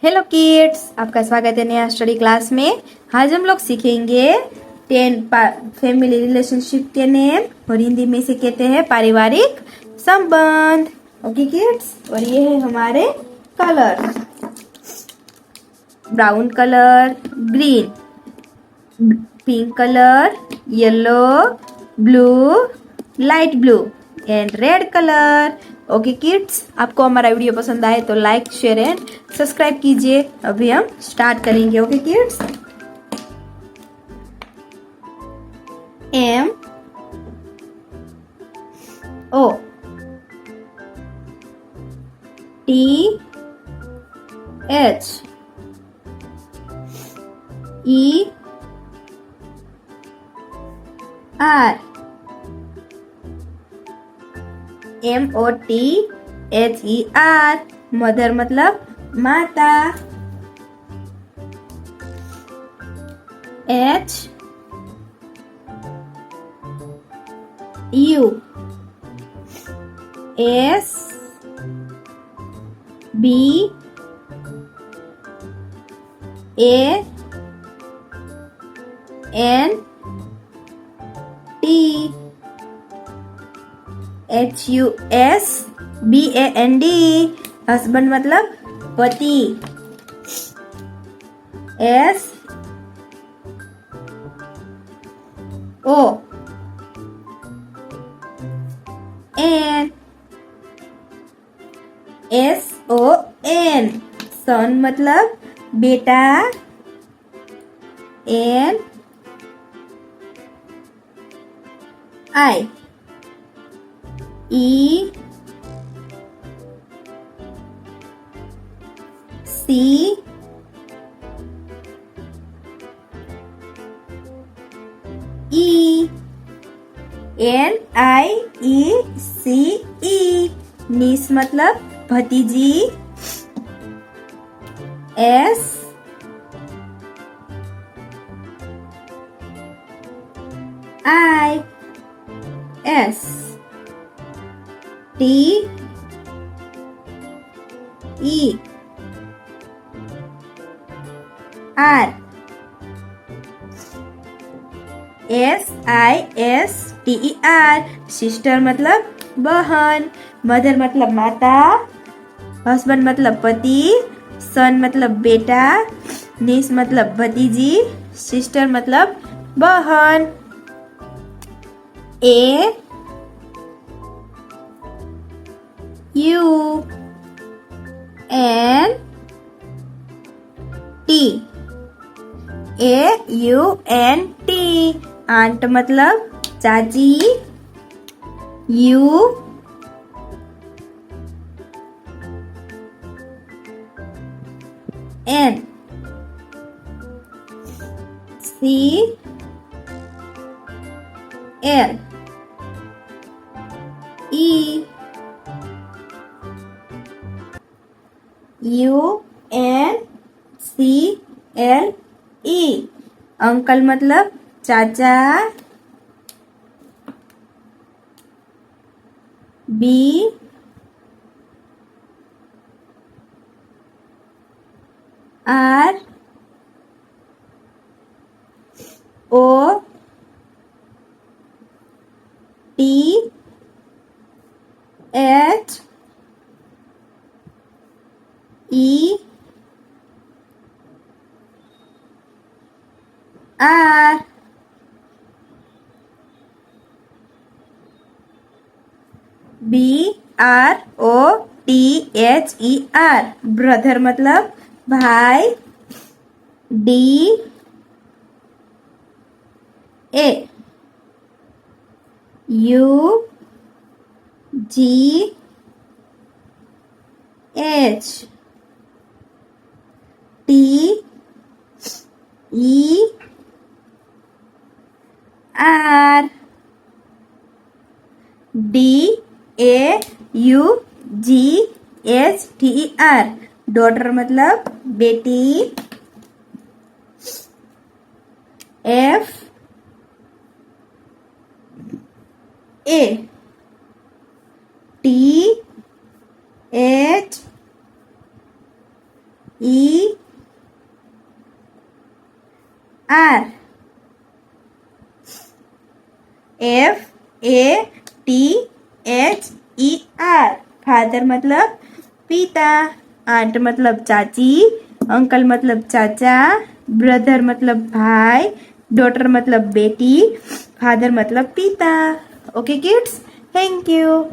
Hello kids, आपका स्वागत है नया स्टडी क्लास में। आज हम लोग सीखेंगे 10 फैमिली रिलेशनशिप के नेम और हिंदी में से कहते हैं पारिवारिक संबंध। ओके किड्स, और ये है हमारे colour. Brown colour, green, pink colour, yellow, blue, light blue and red colour. Okay kids, आपको हमारा वीडियो पसंद आए तो लाइक, शेयर एंड सब्सक्राइब कीजिए। अभी हम स्टार्ट करेंगे। Okay kids, M O T H E R MOTHER। Mother मतलब माता। HUSBAND। हस्बैंड मतलब पति। SON। सन मतलब बेटा। NIECE। नीस मतलब भतीजी। SISTER। सिस्टर मतलब बहन। मदर मतलब माता। हस्बैंड मतलब पति। सन मतलब बेटा। नीस मतलब भतीजी। सिस्टर मतलब बहन। AUNT। आंट मतलब चाची। UNCLE। अंकल मतलब चाचा। BROTHER। ब्रदर मतलब भाई। DAUGHTER। डॉटर मतलब बेटी। FATH E R. F A T H E R. Father मतलब पिता, आंट मतलब चाची, अंकल मतलब चाचा, ब्रदर मतलब भाई, डॉटर मतलब बेटी, फादर मतलब पिता. Okay kids, thank you.